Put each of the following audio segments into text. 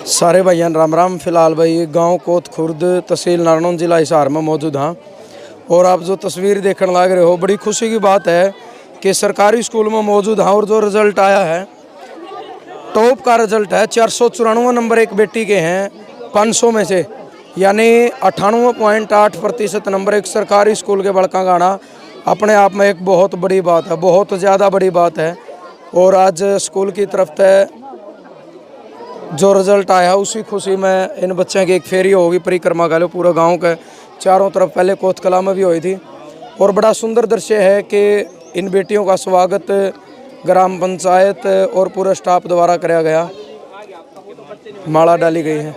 सारे भाइयों राम राम। फिलहाल भाई गांव कोत खुर्द तहसील नारनौल जिला हिसार में मौजूद हाँ। और आप जो तस्वीर देखने लग रहे हो, बड़ी खुशी की बात है कि सरकारी स्कूल में मौजूद हाँ। और जो रिजल्ट आया है, टॉप का रिजल्ट है। 494 नंबर एक बेटी के हैं 500 में से, यानी 98.8% नंबर एक सरकारी स्कूल के बड़का गाना अपने आप में एक बहुत बड़ी बात है, बहुत ज़्यादा बड़ी बात है। और आज स्कूल की तरफ से जो रिज़ल्ट आया उसी खुशी में इन बच्चों की एक फेरी होगी, परिक्रमा का लो पूरा गांव के चारों तरफ। पहले कोत कला में भी हुई थी और बड़ा सुंदर दृश्य है कि इन बेटियों का स्वागत ग्राम पंचायत और पूरे स्टाफ द्वारा कराया गया। माला डाली गई है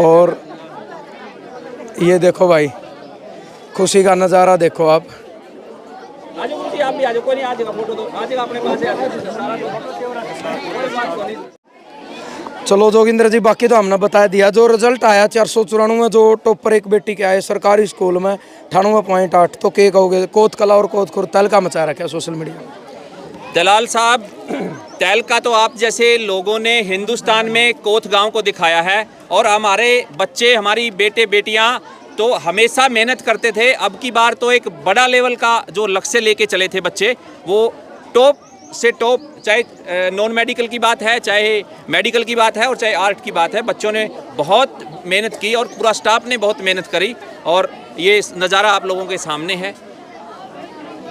और ये देखो भाई, खुशी का नज़ारा देखो आप। चलो जोगिंदर जी, बाकी तो हमने बता दिया। जो रिजल्ट आया 494 जो टॉपर एक बेटी के आए सरकारी स्कूल में 98.8, तो क्या कहोगे? कोत कला और कोत खुर्द तहलका मचा रखा है सोशल मीडिया में। दलाल साहब, तहलका तो आप जैसे लोगों ने हिंदुस्तान में कोत गांव को दिखाया है। और हमारे बच्चे, हमारी बेटे बेटियां तो हमेशा मेहनत करते थे। अब की बार तो एक बड़ा लेवल का जो लक्ष्य लेके चले थे बच्चे, वो टॉप से टॉप, चाहे नॉन मेडिकल की बात है, चाहे मेडिकल की बात है और चाहे आर्ट की बात है। बच्चों ने बहुत मेहनत की और पूरा स्टाफ ने बहुत मेहनत करी और ये नज़ारा आप लोगों के सामने है।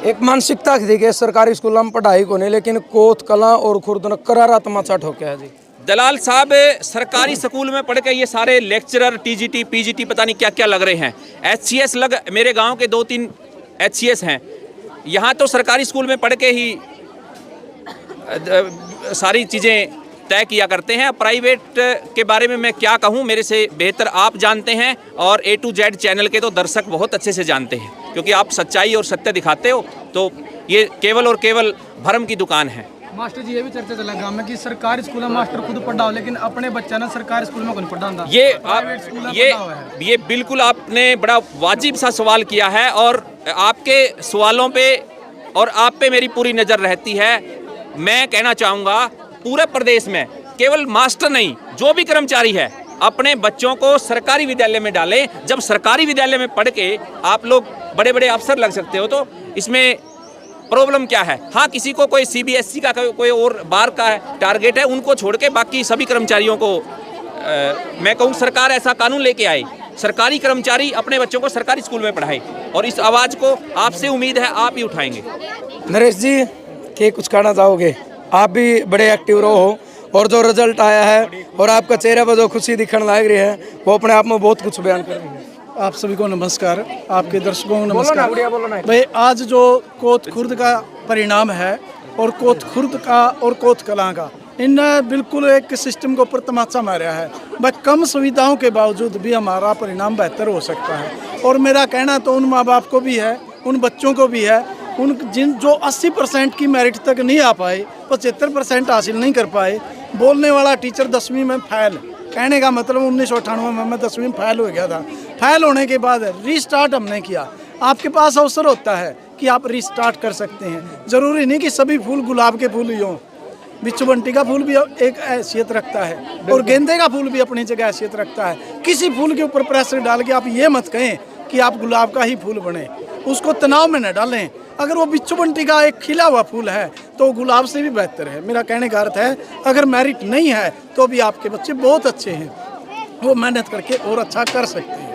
एक मानसिकता थी सरकारी स्कूल में पढ़ाई को नहीं, लेकिन कोत कला और खुर्द ने करारा तमाचा ठोका है जी। दलाल साहब, सरकारी स्कूल में पढ़ के ये सारे लेक्चरर टीजीटी पीजीटी पता नहीं क्या क्या लग रहे हैं। एचसीएस लग, मेरे गांव के 2-3 एचसीएस हैं। यहाँ तो सरकारी स्कूल में पढ़ के ही सारी चीज़ें तय किया करते हैं। प्राइवेट के बारे में मैं क्या कहूँ, मेरे से बेहतर आप जानते हैं और A to Z चैनल के तो दर्शक बहुत अच्छे से जानते हैं, क्योंकि आप सच्चाई और सत्य दिखाते हो। तो ये केवल और केवल भ्रम की दुकान है। मास्टर जी, ये भी चर्चा चला गाँव में कि सरकारी स्कूल में मास्टर खुद पढ़ाओ, लेकिन अपने बच्चा ना सरकारी स्कूल में कौन पढ़ाता। ये बिल्कुल आपने बड़ा वाजिब सा सवाल किया है और आपके सवालों पे और आप पे मेरी पूरी नज़र रहती है। मैं कहना चाहूँगा, पूरे प्रदेश में केवल मास्टर नहीं, जो भी कर्मचारी है अपने बच्चों को सरकारी विद्यालय में डालें। जब सरकारी विद्यालय में पढ़ के आप लोग बड़े बड़े अफसर लग सकते हो, तो इसमें प्रॉब्लम क्या है? हाँ, किसी को कोई CBSE का कोई और बार का टारगेट है, उनको छोड़ के बाकी सभी कर्मचारियों को मैं कहूँ सरकार ऐसा कानून लेके आए, सरकारी कर्मचारी अपने बच्चों को सरकारी स्कूल में पढ़ाए। और इस आवाज़ को आपसे उम्मीद है आप ही उठाएंगे। नरेश जी, क्या कुछ कहना चाहोगे? आप भी बड़े एक्टिव रहो और जो रिजल्ट आया है और आपका चेहरे पर जो खुशी दिखने लग रही है, वो अपने आप में बहुत कुछ बयान कर रही है। आप सभी को नमस्कार, आपके दर्शकों को नमस्कार। भाई, आज जो कोत खुर्द का परिणाम है और कोत खुर्द का और कोत कला का, इन बिल्कुल एक सिस्टम के ऊपर तमाचा मारा है। भाई, कम सुविधाओं के बावजूद भी हमारा परिणाम बेहतर हो सकता है। और मेरा कहना तो उन माँ बाप को भी है, उन बच्चों को भी है, उन जो 80% की मेरिट तक नहीं आ पाए, 75% हासिल नहीं कर पाए। बोलने वाला टीचर 10वीं में फेल, कहने का मतलब 1998 में मैं 10वीं में फेल हो गया था। फेल होने के बाद रीस्टार्ट हमने किया। आपके पास अवसर होता है कि आप रीस्टार्ट कर सकते हैं। ज़रूरी नहीं कि सभी फूल गुलाब के फूल ही हों। बिच्छू बंटी का फूल भी एक हैसियत रखता है और गेंदे का फूल भी अपनी जगह हैसियत रखता है। किसी फूल के ऊपर प्रेशर डाल के आप ये मत कहें कि आप गुलाब का ही फूल बने, उसको तनाव में न डालें। अगर वो बिच्छू बंटी का एक खिला हुआ फूल है तो गुलाब से भी बेहतर है। मेरा कहने का अर्थ है, अगर मेरिट नहीं है तो भी आपके बच्चे बहुत अच्छे हैं, वो मेहनत करके और अच्छा कर सकते हैं।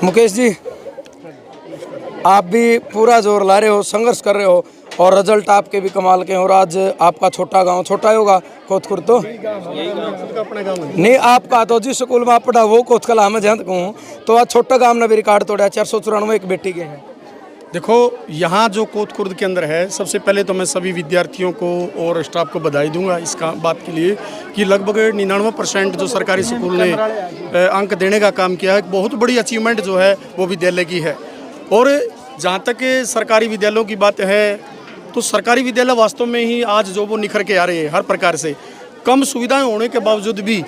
मुकेश जी, आप भी पूरा जोर ला रहे हो, संघर्ष कर रहे हो और रिजल्ट आपके भी कमाल के हैं। और आज आपका छोटा गांव, छोटा ही होगा कोत खुर्द तो नहीं, आपका तो जिस स्कूल में आप पढ़ा वो कोत कला में जहाँ कहूँ, तो आज छोटा गांव ने भी रिकॉर्ड तोड़ा। 494 एक बेटी के हैं। देखो, यहाँ जो कोत खुर्द के अंदर है, सबसे पहले तो मैं सभी विद्यार्थियों को और स्टाफ को बधाई दूंगा इसका बात के लिए कि लगभग 99% जो सरकारी स्कूल ने अंक देने का काम किया है। बहुत बड़ी अचीवमेंट जो है वो विद्यालय की है। और जहाँ तक सरकारी विद्यालयों की बात है, तो सरकारी विद्यालय वास्तव में ही आज जो वो निखर के आ रहे हैं हर प्रकार से। कम सुविधाएं होने के बावजूद भी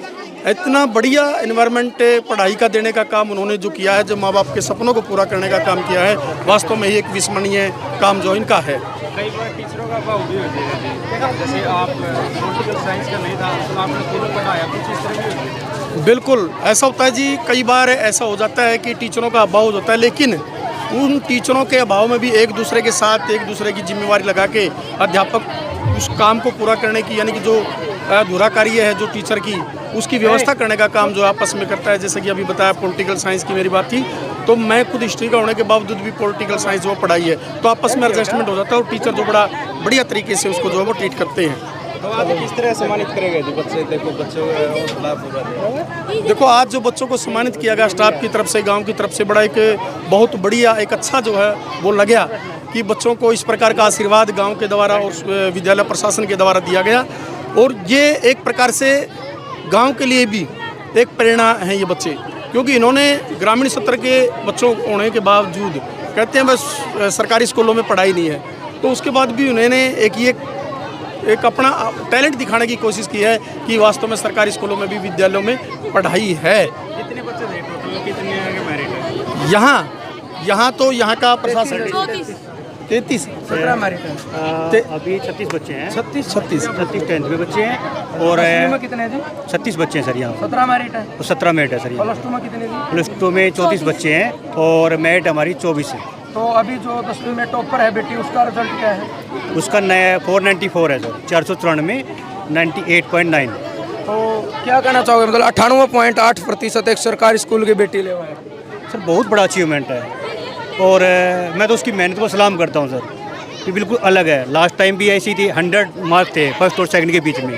इतना बढ़िया इन्वायरमेंट पढ़ाई का देने का काम उन्होंने जो किया है, जो माँ बाप के सपनों को पूरा करने का काम किया है, वास्तव में ही एक विस्मरणीय काम जो इनका है। कई बार टीचरों का अभाव भी होती है, जैसे आप पॉलिटिकल साइंस का नहीं था तो आपने खुद पढ़ाया, कुछ इस तरह भी होती है। बिल्कुल ऐसा होता है जी, कई बार ऐसा हो जाता है कि टीचरों का अभाव होता है, लेकिन उन टीचरों के अभाव में भी एक दूसरे के साथ एक दूसरे की जिम्मेवारी लगा के अध्यापक उस काम को पूरा करने की, यानी कि जो अधूरा कार्य है जो टीचर की, उसकी व्यवस्था करने का काम जो आपस में करता है। जैसे कि अभी बताया पॉलिटिकल साइंस की मेरी बात थी, तो मैं खुद हिस्ट्री का होने के बावजूद भी पॉलिटिकल साइंस वो पढ़ाई है, तो आपस में एडजस्टमेंट हो जाता है और टीचर जो बड़ा बढ़िया तरीके से उसको जो है वो ट्रीट करते हैं। तो आज किस तरह सम्मानित करेंगे जो बच्चे, देखो बच्चों का पूरा देखो आज जो बच्चों को सम्मानित किया गया स्टाफ की तरफ से, गांव की तरफ से, बड़ा एक बहुत बढ़िया एक अच्छा जो है वो लगा कि बच्चों को इस प्रकार का आशीर्वाद गांव के द्वारा और विद्यालय प्रशासन के द्वारा दिया गया, और ये एक प्रकार से गांव के लिए भी एक प्रेरणा है ये बच्चे, क्योंकि इन्होंने ग्रामीण स्तर के बच्चों होने के बावजूद कहते हैं बस सरकारी स्कूलों में पढ़ाई नहीं है, तो उसके बाद भी उन्होंने एक अपना टैलेंट दिखाने की कोशिश की है कि वास्तव में सरकारी स्कूलों में भी विद्यालयों में पढ़ाई है। कितने बच्चे थे टोटल, कितने मेरिट है यहाँ तो यहाँ का प्रशासन 33 17 मेरिट है। अभी 36 बच्चे हैं। 36 10th में बच्चे हैं और में कितने हैं जी? 36 बच्चे हैं सर यहाँ। 17 मेरिट है। तो 17 मेरिट है सर यहाँ। प्लस 2 में कितने जी? प्लस 2 में 34 बच्चे हैं और मेरिट हमारी 24 है। तो अभी जो 10वीं में टॉपर है बेटी, उसका रिजल्ट क्या है? उसका नया 494 है सर, 494 में 98.9। तो क्या कहना चाहोगे, मतलब 98.8% एक सरकारी स्कूल की बेटी ले है सर, बहुत बड़ा अचीवमेंट है और मैं तो उसकी मेहनत को सलाम करता हूँ सर। ये बिल्कुल अलग है, लास्ट टाइम भी ऐसी थी, 100 मार्क्स थे फर्स्ट और सेकंड के बीच में।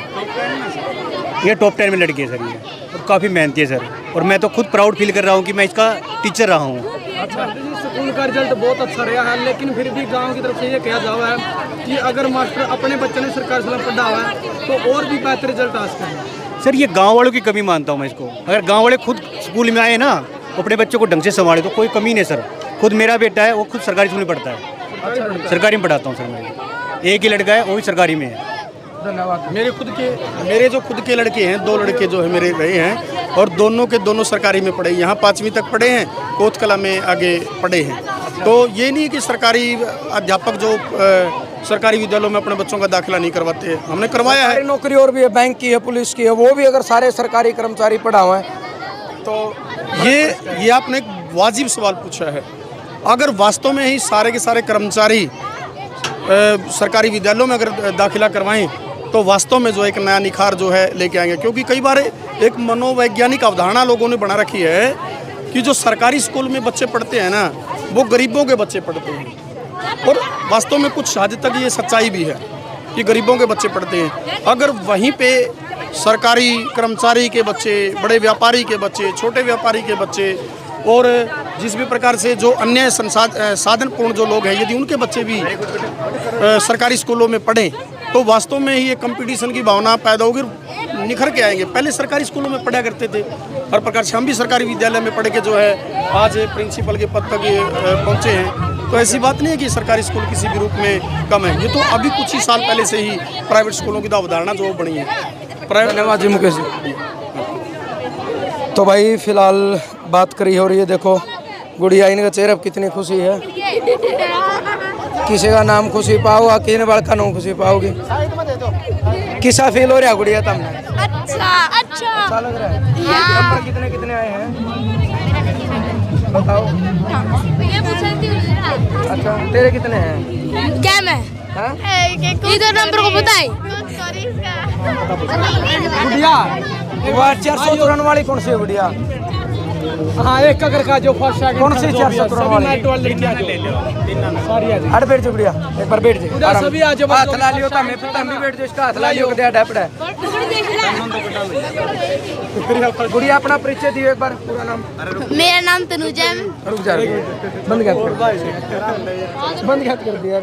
ये टॉप 10 में लड़की है सर ये, और काफ़ी मेहनती है सर, और मैं तो खुद प्राउड फील कर रहा हूँ कि मैं इसका टीचर रहा हूँ। अच्छा, स्कूल का रिजल्ट बहुत अच्छा रहा है, लेकिन फिर भी गांव की तरफ से ये कहा जा रहा है कि अगर मास्टर अपने बच्चे ने सरकारी स्कूल में पढ़ा हुआ है तो और भी बेहतर रिजल्ट आ सकता है। सर ये गांव वालों की कमी मानता हूँ मैं इसको। अगर गांव वाले खुद स्कूल में आए ना, अपने बच्चों को ढंग से संभाले, तो कोई कमी नहीं सर। खुद मेरा बेटा है, वो खुद सरकारी स्कूल में पढ़ता है। सरकारी में पढ़ाता हूँ सर मैं। एक ही लड़का है, वो भी सरकारी में है। धन्यवाद। मेरे जो खुद के लड़के हैं, 2 लड़के जो है मेरे रहे हैं, और दोनों के दोनों सरकारी में पढ़े, यहाँ 5वीं तक पढ़े हैं, कोतकला में आगे पढ़े हैं। तो ये नहीं है कि सरकारी अध्यापक जो सरकारी विद्यालयों में अपने बच्चों का दाखिला नहीं करवाते, हमने करवाया है। नौकरी और भी है, बैंक की है, पुलिस की है, वो भी अगर सारे सरकारी कर्मचारी पढ़ा हुआ है तो ये आपने एक वाजिब सवाल पूछा है। अगर वास्तव में ही सारे के सारे कर्मचारी सरकारी विद्यालयों में अगर दाखिला करवाएं तो वास्तव में जो एक नया निखार जो है लेके आएंगे, क्योंकि कई बार एक मनोवैज्ञानिक अवधारणा लोगों ने बना रखी है कि जो सरकारी स्कूल में बच्चे पढ़ते हैं ना, वो गरीबों के बच्चे पढ़ते हैं, और वास्तव में कुछ हद तक ये सच्चाई भी है कि गरीबों के बच्चे पढ़ते हैं। अगर वहीं पे सरकारी कर्मचारी के बच्चे, बड़े व्यापारी के बच्चे, छोटे व्यापारी के बच्चे, और जिस भी प्रकार से जो अन्य साधनपूर्ण जो लोग हैं, यदि उनके बच्चे भी सरकारी स्कूलों में पढ़ें तो वास्तव में ही ये कंपटीशन की भावना पैदा होगी, निखर के आएंगे। पहले सरकारी स्कूलों में पढ़ा करते थे हर प्रकार से, हम भी सरकारी विद्यालय में पढ़ के जो है आज प्रिंसिपल के पद तक पहुँचे हैं। तो ऐसी बात नहीं है कि सरकारी स्कूल किसी भी रूप में कम है, ये तो अभी कुछ ही साल पहले से ही प्राइवेट स्कूलों की तो अवधारणा जो बनी है। धन्यवाद जी मुकेश जी। तो भाई फिलहाल बात करी हो रही है, देखो गुड़िया इनका चेहरे पर कितनी खुशी है। किसी का नाम खुशी पाओगा, किसी बाल का नाम खुशी पाओगे। किसा फील हो रहा है गुड़िया तुमने? अच्छा लग रहा है। नंबर कितने आए हैं बताओ। अच्छा तेरे कितने हैं? क्या मैं इधर नंबर को बताए गुड़िया 454 वाली कौन सी है गुड़िया? हाँ, एक अगर का जो फर्स्ट सेकंड कौन सी 454 वाली? लड़कियां ले लो सारी आज अरे बैठ जा गुड़िया, एक बार बैठ जा। उधर सभी आज हाथ ला लियो, तम भी बैठ जा, इसका हाथ ला लियो, क्या डपड़ा है। गुड़िया अपना परिचय दियो एक बार, पूरा नाम। मेरा नाम तनुजा है। रुक जा, बंद कर दिया।